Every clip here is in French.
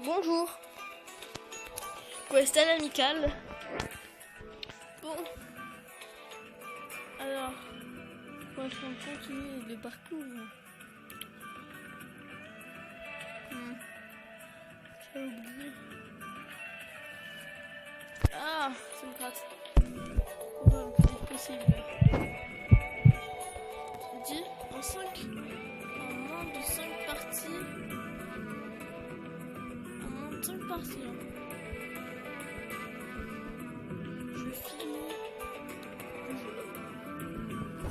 Bonjour. Questa amicale. Bon. Alors, on va continuer le parcours. J'ai oublié. Ah, ça me gratte. Ouais, le plus vite possible. Je dis en moins de 5 parties. En moins de 5 parties. Hein. Je finis.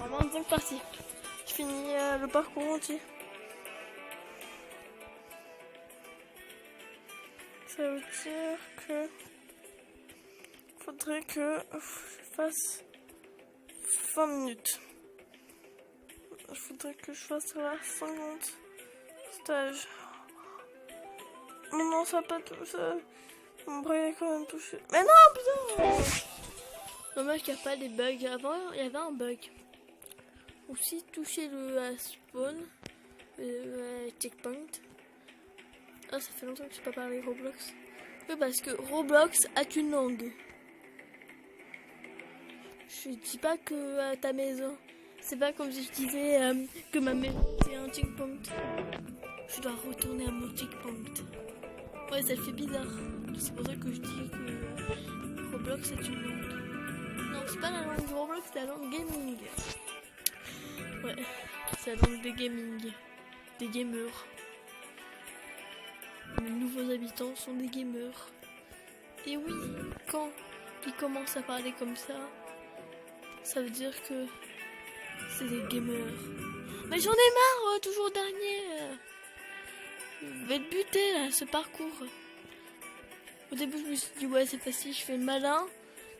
En moins de 5 parties. Je finis le parcours entier. Ça veut dire que faudrait que je fasse 20 minutes. Il faudrait que je fasse là 50 stages. Non, ça va pas tout ça. Mon bras est quand même touché. Mais non, putain! Dommage qu'il n'y a pas des bugs. Avant, il y avait un bug. Aussi toucher le spawn, le checkpoint. Ah, ça fait longtemps que je n'ai pas parlé Roblox. Oui, parce que Roblox a une langue. Je dis pas que ta maison. C'est pas comme si je disais que ma maison c'est un checkpoint. Je dois retourner à mon checkpoint. Ouais, ça fait bizarre. C'est pour ça que je dis que Roblox a une langue. Non, c'est pas la langue de Roblox, c'est la langue gaming. Ouais, c'est la langue des gaming. Des gamers. Les nouveaux habitants sont des gamers. Et oui, quand ils commencent à parler comme ça veut dire que c'est des gamers. Mais j'en ai marre, toujours dernier. Je vais te buter là, ce parcours. Au début, je me suis dit, ouais, c'est facile, je fais le malin.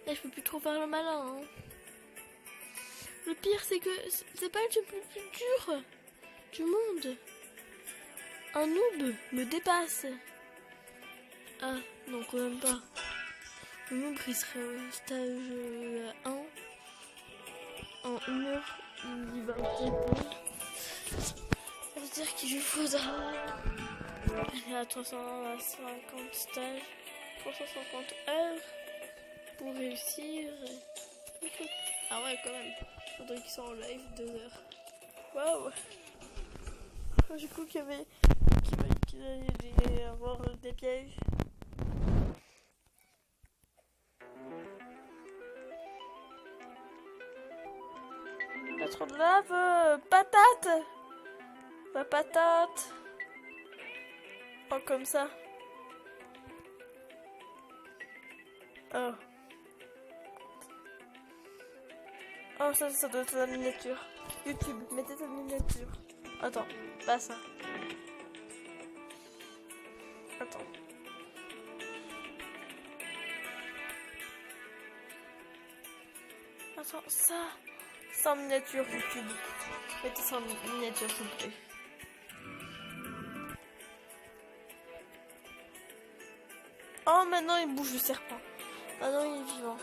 Là, je peux plus trop faire le malin. Hein. Le pire, c'est que c'est pas le jeu le plus dur du monde. Un noob me dépasse. Ah, non, quand même pas. Le noob, il serait au stage 1. En 1 heure, il va au début. Ça veut dire qu'il lui faudra. Il y a 350 stages, 350 heures pour réussir. Ah ouais, quand même. Faudrait qu'il soit en live 2 heures. Waouh! J'ai cru qu'il allait avoir des pièges. Il y a trop de lave. Patate! La patate! Oh, comme ça. Oh. Oh, ça doit être la miniature. YouTube, mettez ta miniature. Attends, pas ça. Attends. Attends, ça. Sans miniature YouTube. Mettez ça en miniature, s'il vous plaît. Oh, maintenant il bouge le serpent. Maintenant il est vivant.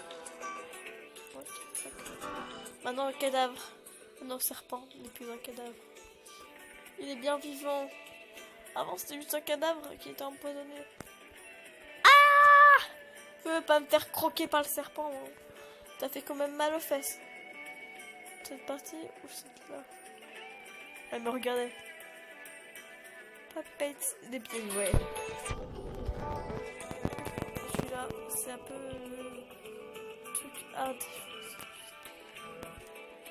Maintenant un cadavre. Maintenant un serpent n'est plus un cadavre. Il est bien vivant. Avant c'était juste un cadavre qui était empoisonné. Ah! Je veux pas me faire croquer par le serpent. Hein. T'as fait quand même mal aux fesses. Cette partie ou cette là? Elle me regardait. Papette des pieds, ouais. Celui-là, c'est un peu truc hard.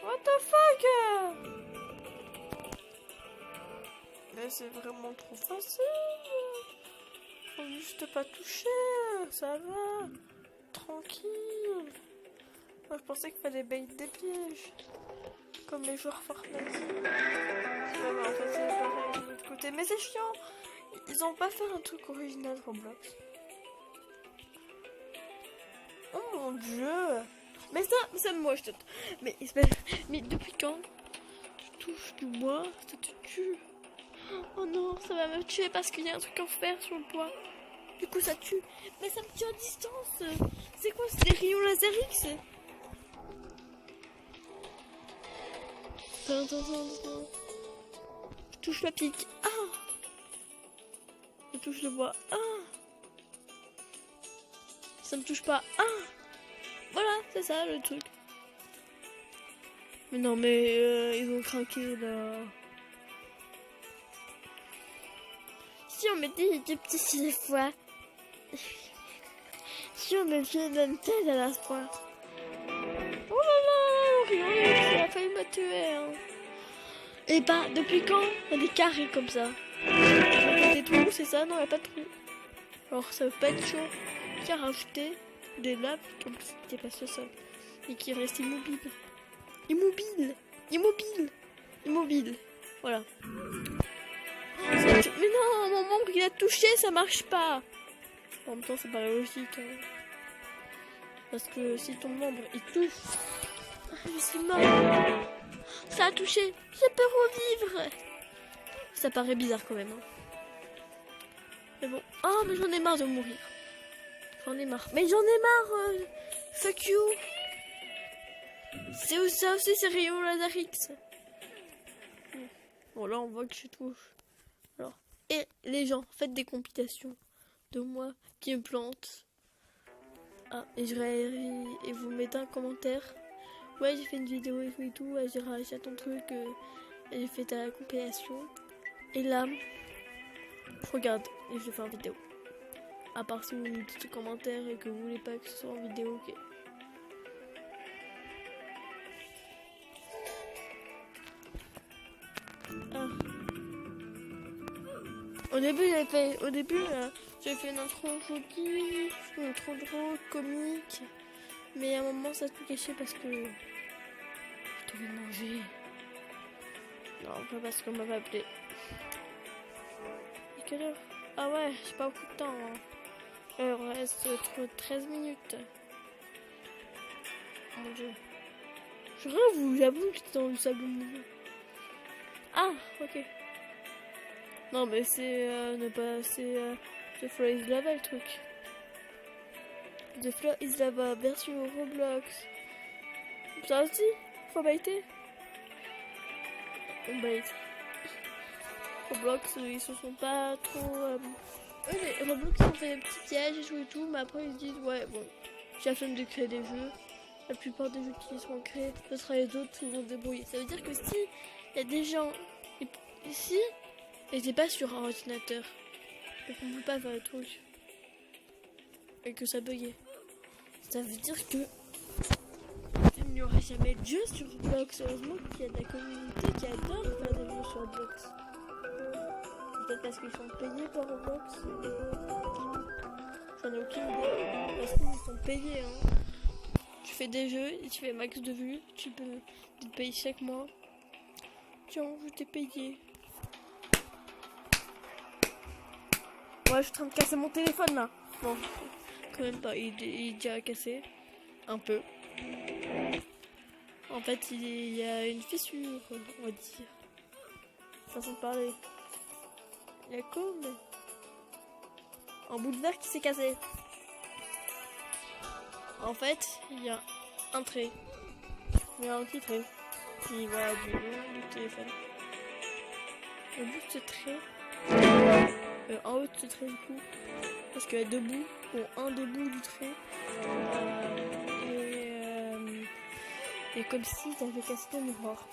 What the fuck? Mais c'est vraiment trop facile. Faut juste pas toucher. Ça va. Tranquille. Moi, je pensais qu'il fallait bait des pièges. Comme les joueurs Fortnite. C'est pas vrai, en fait, c'est pareil de l'autre côté. Mais c'est chiant. Ils ont pas fait un truc original Roblox. Oh mon dieu. Mais ça me moche. Mais depuis quand tu touches du bois, ça te tue? Oh non, ça va me tuer parce qu'il y a un truc en fer sur le bois. Du coup, ça tue. Mais ça me tue à distance. C'est quoi, c'est des rayons laser X? Attends. Je touche la pique. Ah! Je touche le bois. Ah. Ça me touche pas. Ah. Voilà, c'est ça le truc. Mais non, mais ils ont craqué là. Si on mettait des petits 6 fois. Si on mettait une tête à la fois. Oh là là, rien, ça a failli me tuer. Hein. Et bah, depuis quand il y a des carrés comme ça? Des trous, c'est ça? Non, il n'y a pas de trous. Alors, ça veut pas être chaud. Qui a rajouté des laves comme si c'était passé au sol. Et qui reste immobile. Immobile. Immobile. Immobile. Voilà. Mais non, au moment qu'il a touché, ça marche pas. En même temps, c'est pas logique. Hein. Parce que si ton membre il touche, je suis mort. Ça a touché. Je peux revivre. Ça paraît bizarre quand même. Hein. Mais bon. Oh, mais j'en ai marre de mourir. J'en ai marre. Mais j'en ai marre. Fuck you. C'est où ça aussi, c'est Rayon Lazarix. Bon, là, on voit que je touche. Alors, et les gens, faites des compilations de moi qui me plante. Ah, et je réagis et vous mettez un commentaire. Ouais, j'ai fait une vidéo et tout. Ouais, j'ai réagi à ton truc. Et j'ai fait ta compilation. Et là, je regarde et je fais une vidéo. À part si vous me dites des commentaires et que vous voulez pas que ce soit en vidéo, ok. Ah. Au début, j'avais fait une intro jolie, une intro drôle, comique. Mais à un moment, ça a tout caché parce que je devais manger. Non, pas parce qu'on m'avait appelé. Et quelle heure? Ah ouais, j'ai pas beaucoup de temps. Hein. Il reste 13 minutes. Mon dieu. Je vous j'avoue que c'était dans le sable mouillé. Ah, ok. Non, mais c'est ne pas. C'est The Floor is Lava le truc. The Floor is Lava version Roblox. Ça aussi, faut baiter. On bait. Roblox, ils se sont pas trop. Ouais, les Roblox, ils ont fait des petits pièges et tout, mais après ils se disent, ouais, bon, j'ai la flemme de créer des jeux. La plupart des jeux qui seront créés, ce sera les autres qui vont se débrouiller. Ça veut dire que si il y a des gens ici, et c'est pas sur un ordinateur, et qu'on peut pas faire le truc, et que ça buguait, ça veut dire que il n'y aura jamais de jeu sur Roblox. Heureusement qu'il y a de la communauté qui adore faire des jeux sur Roblox. Peut-être parce qu'ils sont payés par Roblox. J'en ai aucune idée. Parce qu'ils sont payés. Hein. Tu fais des jeux et tu fais max de vues. Tu peux te payer chaque mois. Tiens, je t'ai payé. Ouais, je suis en train de casser mon téléphone là. Bon, quand même pas. Il est déjà cassé. Un peu. En fait, il y a une fissure, on va dire. Façon de parler. Il y a comme un bout de verre qui s'est cassé. En fait, il y a un trait. Il y a un petit trait qui va du long du téléphone. Au bout de ce trait, en haut de ce trait du coup, parce qu'il y a deux bouts, ou un des bouts du trait. Et comme si t'avais cassé ton miroir.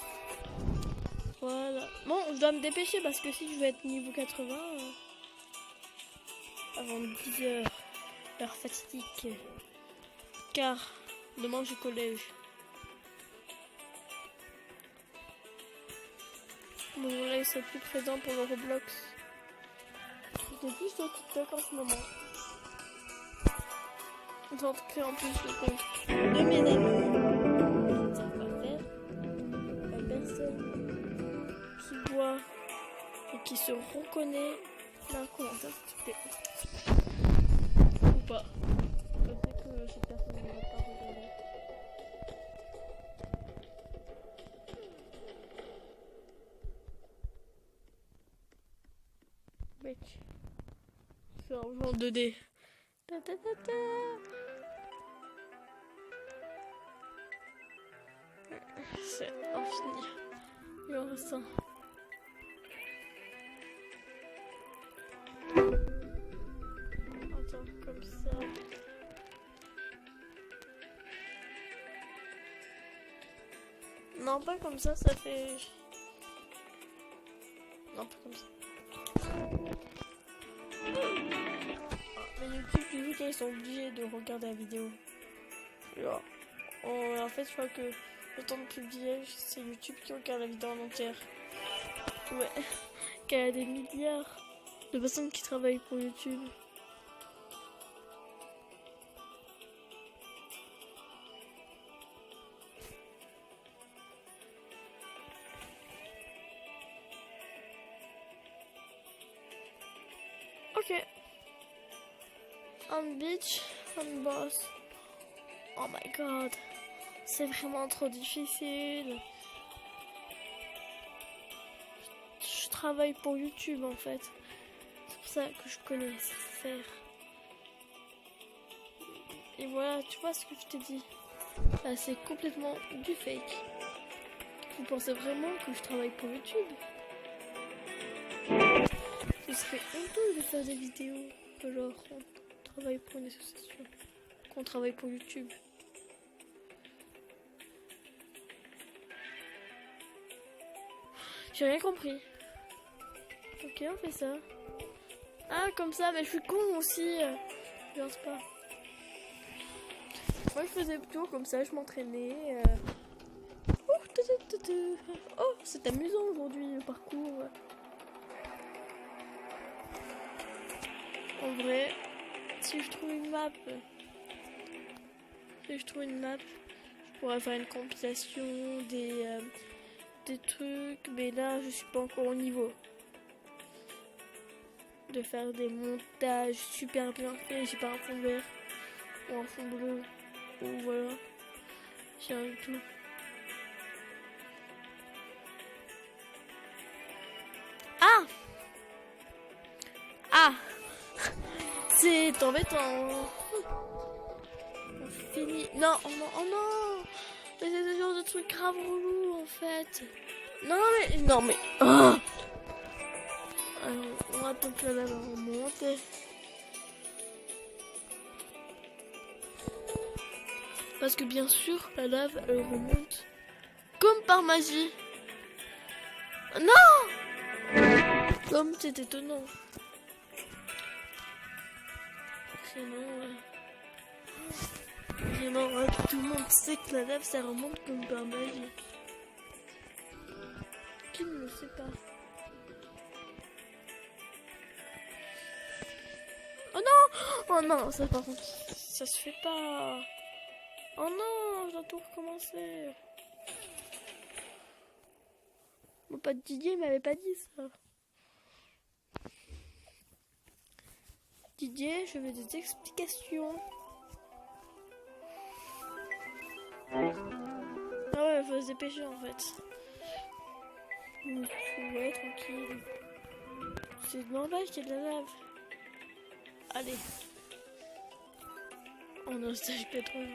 Voilà. Bon, je dois me dépêcher parce que si je veux être niveau 80 avant 10h, heure fatidique. Car demain j'ai collège. Bon là ils sont plus présents pour le Roblox. J'étais plus sur TikTok en ce moment. J'ai créé en plus le compte de mes amis. Ça va faire. La personne qui voit et qui se reconnaît d'un commentaire s'il te plaît. Ou pas. Je sais que cette personne ne va pas regarder. Mec. C'est un jeu en 2D. Ta ta ta ta. C'est infini. Il en reste un. Non, pas comme ça fait... Non, pas comme ça. Mais YouTube, du coup, ils sont obligés de regarder la vidéo. Genre, en fait, je crois que le temps de publier, c'est YouTube qui regarde la vidéo en entière. Ouais, qu'il y a des milliards de personnes qui travaillent pour YouTube. Ok. Un beach, un boss. Oh my god. C'est vraiment trop difficile. Je travaille pour YouTube en fait. C'est pour ça que je connais faire. Et voilà, tu vois ce que je t'ai dit. Là, c'est complètement du fake. Vous pensez vraiment que je travaille pour YouTube? Ce serait honteux de faire des vidéos que genre on travaille pour une association, qu'on travaille pour YouTube. J'ai rien compris. Ok, on fait ça. Ah, comme ça, mais je suis con aussi. Je pense pas. Moi, je faisais plutôt comme ça, je m'entraînais. Oh, c'est amusant aujourd'hui le parcours. En vrai, si je trouve une map, je pourrais faire une compilation des trucs, mais là, je suis pas encore au niveau de faire des montages super bien faits. J'ai pas un fond vert ou un fond bleu ou voilà, j'ai rien du tout. Ah ah c'est embêtant. On finit. Non, oh non, oh non. Mais c'est ce genre de truc grave relou en fait. Non mais. Oh. Alors, on va attendre que la lave remonte. Parce que bien sûr, la lave elle remonte comme par magie. Non. Comme c'est étonnant. Sinon, vraiment, tout le monde sait que la lave ça remonte comme par magie. Qui ne le sait pas? Oh non! Oh non, ça par contre, ça se fait pas. Oh non, je dois tout recommencer. Mon pote Didier m'avait pas dit ça. Didier, je veux des explications. Ah ouais, il faut se dépêcher en fait. Ouais, tranquille. C'est normal qu'il y ait de la lave. Allez. On est au stage 80.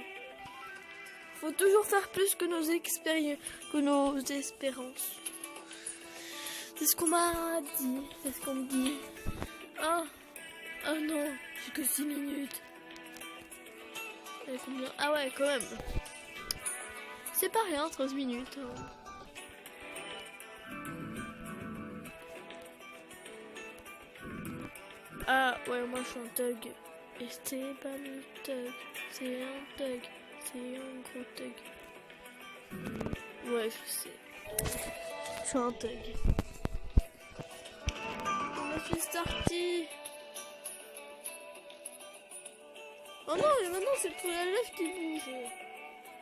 Faut toujours faire plus que nos expériences, que nos espérances. C'est ce qu'on m'a dit, c'est ce qu'on me dit. Ah, oh non, j'ai que 6 minutes. Combien? Ah ouais, quand même. C'est pas rien, 13 minutes. Ah ouais, moi je suis un thug. Et c'est pas un thug, c'est un thug. C'est un gros thug. Ouais, je sais. Je suis un thug. Je suis sorti. Oh non, mais maintenant c'est pour la lèvre qui bouge.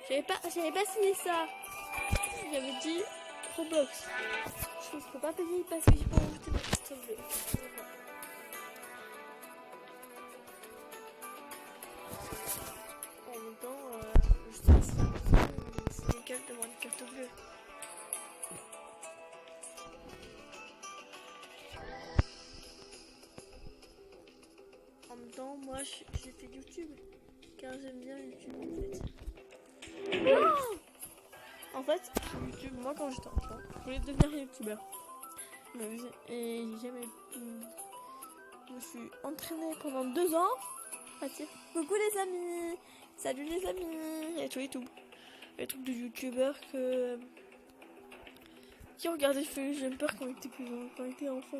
J'avais pas signé ça. J'avais dit Roblox. Je ne peux pas payer parce que j'ai pas rajouté ma petite bleue. En même temps, je sais si c'est légal d'avoir une carte bleue. En même temps, moi j'ai fait YouTube car j'aime bien YouTube en fait. Non! En fait, sur YouTube, moi quand j'étais enfant, je voulais devenir youtubeur. Et j'ai jamais. Je me suis entraînée pendant 2 ans à dire coucou les amis, salut les amis, et tout et tout. Les trucs de youtubeur que Qui regardait Jumper quand il était plus grand, quand il était enfant?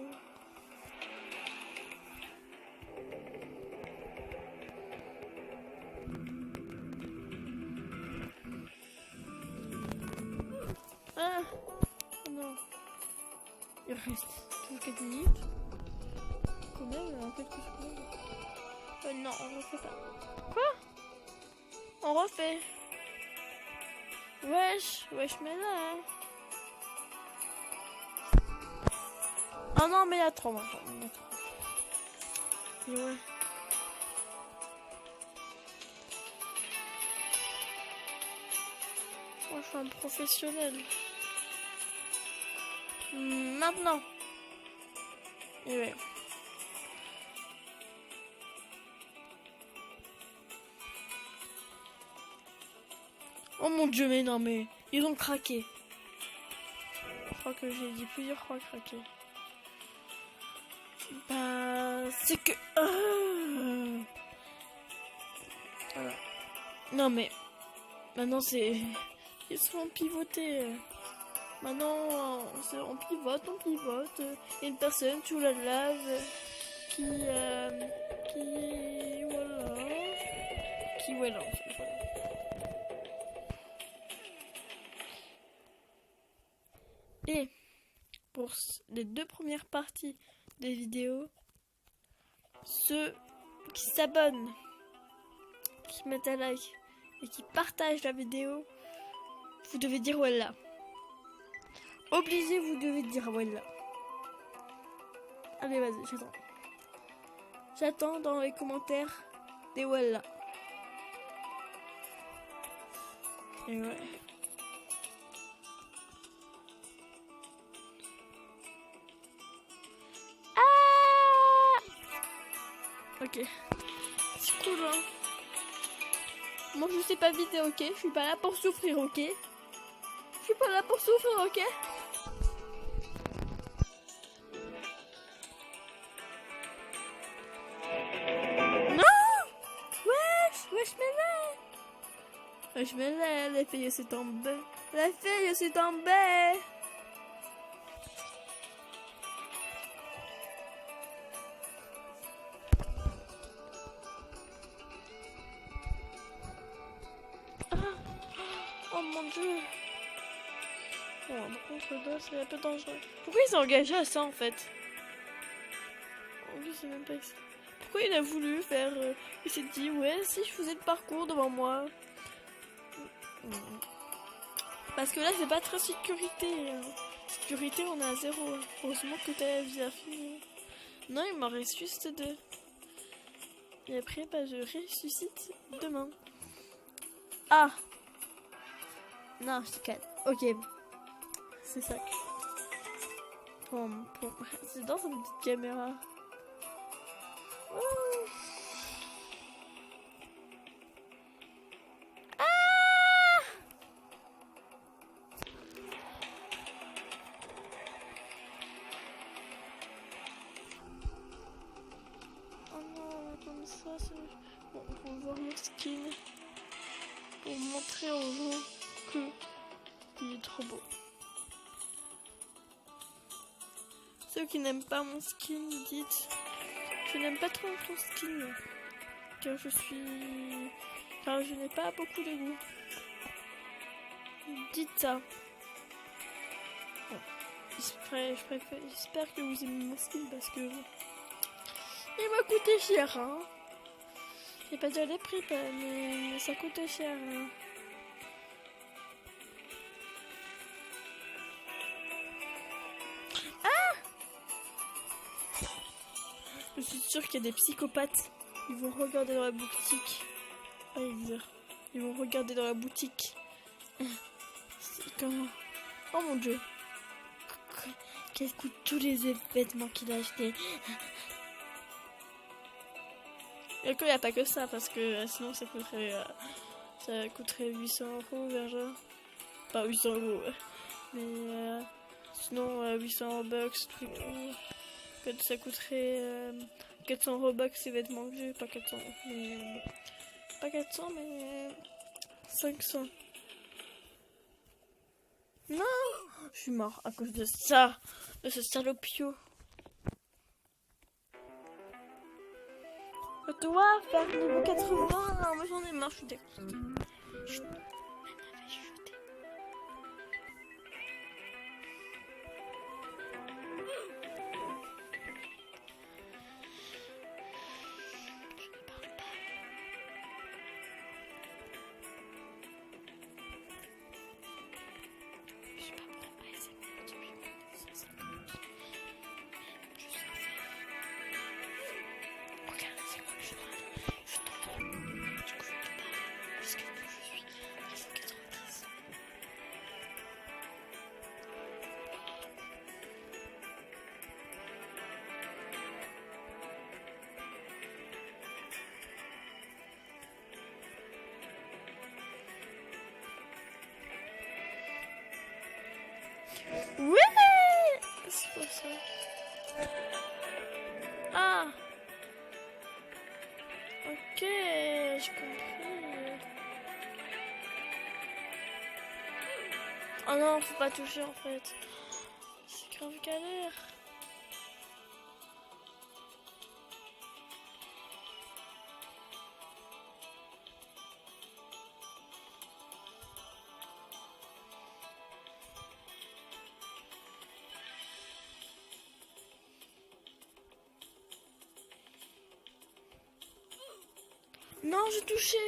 Ah non. Il reste quelques minutes. Quand même, en quelques secondes. Non, on refait pas. Quoi? On refait. Wesh, mais là. Hein. Ah non, mais il y a trop maintenant. Et ouais. Moi, je suis un professionnel. Maintenant. Et ouais. Oh mon dieu, mais non, mais ils ont craqué. Je crois que j'ai dit plusieurs fois craqué. Bah, c'est que... Voilà. Non, mais... Maintenant, c'est... Ils sont pivotés. Maintenant, on pivote. Il y a une personne sous la lave qui... Voilà, en fait, voilà. Et pour les 2 premières parties des vidéos, ceux qui s'abonnent, qui mettent un like et qui partagent la vidéo, vous devez dire voilà. Obligé, vous devez dire voilà. Allez, vas-y, j'attends. J'attends dans les commentaires des voilà. Et ouais. Ok. C'est cool, hein. Moi, je sais pas vite, ok. Je suis pas là pour souffrir, ok. Je suis pas là pour souffrir, ok. Non. Wesh, mais là, la fille s'est tombée. La fille s'est tombée. Oh mon dieu. Bon, par contre, là, c'est un peu dangereux. Pourquoi il s'est engagé à ça en fait? En plus, c'est même pas ça. Pourquoi il a voulu faire. Il s'est dit, ouais, si je faisais le parcours devant moi. Parce que là, c'est pas très sécurité. Sécurité, on est à 0. Heureusement que t'as la vie à finir. Non, il m'en reste juste 2. Et après, bah, je ressuscite demain. Ah! Non, je te calme. Ok. C'est ça. C'est dans cette petite caméra. Ah! Oh non, comme ça, c'est... Bon, on va voir mon skin. Pour montrer aux gens que il est trop beau. Ceux qui n'aiment pas mon skin, dites je n'aime pas trop ton skin car je n'ai pas beaucoup de goût. Dites ça. Bon. J'espère que vous aimez mon skin parce que il m'a coûté cher, hein. J'ai pas déjà les prix, mais ça coûte cher. Hein. Je suis sûre qu'il y a des psychopathes. Ils vont regarder dans la boutique. Ils vont regarder dans la boutique. C'est comment... Oh mon dieu. Qu'est-ce que coûtent tous les vêtements qu'il a achetés? Et il n'y a pas que ça, parce que sinon ça coûterait 800 € déjà. Pas 800 €. Mais sinon 800 Robux, ça coûterait 400 Robux ces vêtements que j'ai, pas 400, mais pas 400 mais 500. Non, je suis mort à cause de ça, de ce salopio. Toi, faire niveau 80, non, mais j'en ai marre, je suis dégoûtée. Ouais, c'est quoi ça? Ah, ok, j'ai compris. Oh non, faut pas toucher en fait. C'est grave galère. Non, j'ai touché.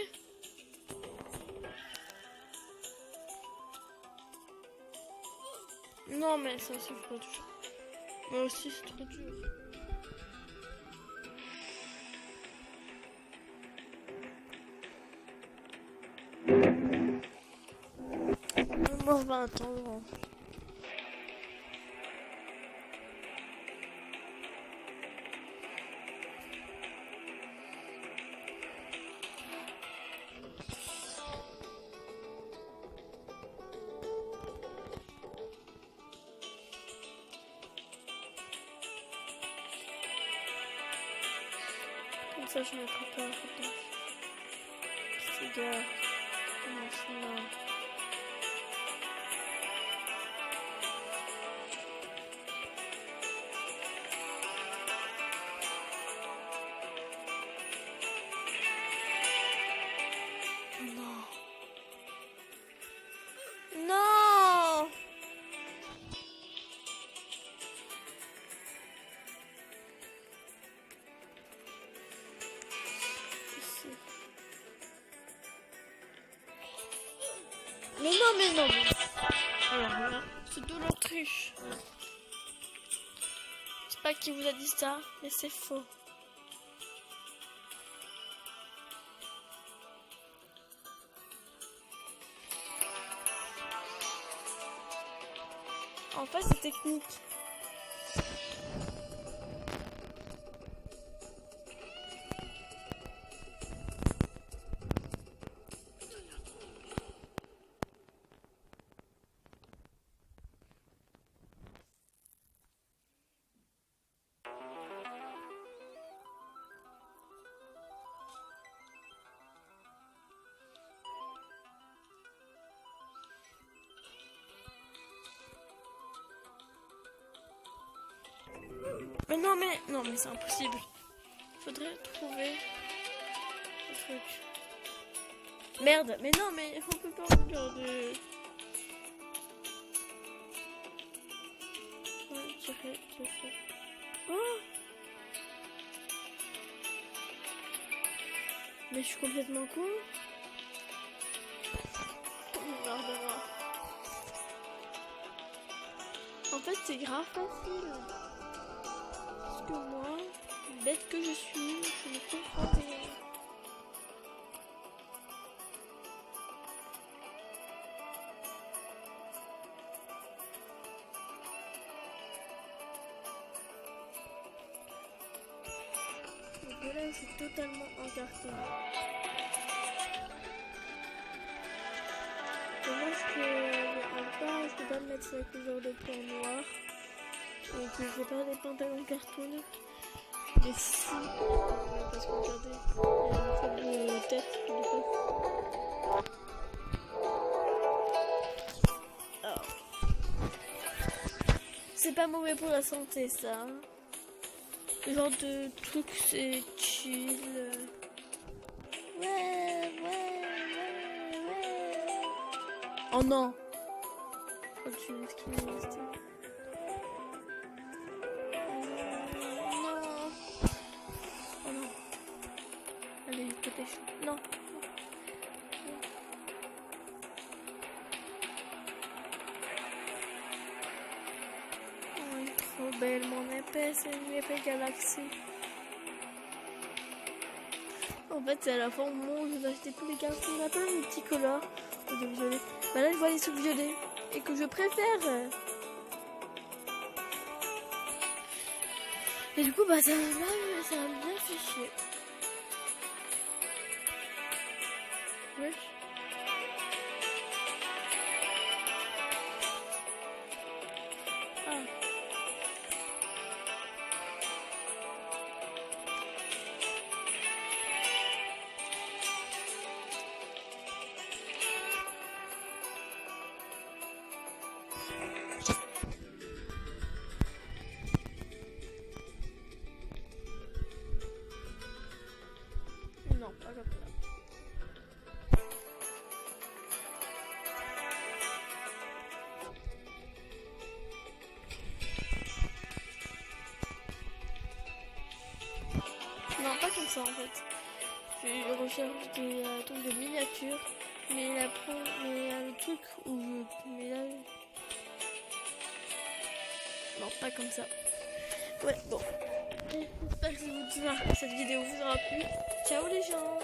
Non, mais ça, c'est pas toucher. Moi aussi, c'est trop dur. Moi, on va attendre. Comme ça, je mettrai pas en fait. C'est gars. Non, c'est non. Non. Ici. Mais non, mais non. Alors là, c'est de l'autruche. Je sais pas qui vous a dit ça, mais c'est faux. En fait, c'est technique. Mais non, mais c'est impossible. Faudrait trouver le truc. Merde, mais non, mais on peut pas regarder. Ouais, je dirais. Oh! Mais je suis complètement con. Regardez-moi. En fait, c'est grave facile. Parce que moi, bête que je suis, je ne comprends rien. Donc là, c'est totalement encarté. Dommage que je peux pas me mettre la couleur de plan noir. Et que je pas des pantalons cartoon. Mais si, parce que regardez, il y a une forme de tête. Oh. pas mauvais pour la santé, ça. Ce genre de truc, c'est chill. Ouais. Oh non. Oh, tu me skins. Non. Oh non. Allez, dépêche. Non. Oh, elle est trop belle, mon épée, c'est une épée galaxie. En fait, c'est à la fin au moment où je vais acheter tous les cartes. On a plein de petits couleurs de violet. Bah là, je vois les trucs violets et que je préfère. Et du coup, bah ça m'a bien fait chier. Wesh. Ah. Non, pas comme ça. Non, pas comme ça en fait. Je recherche des trucs de miniature, mais le truc où je... Mais là... Non, pas comme ça. Ouais, bon. J'espère que cette vidéo vous aura plu. Ciao les gens.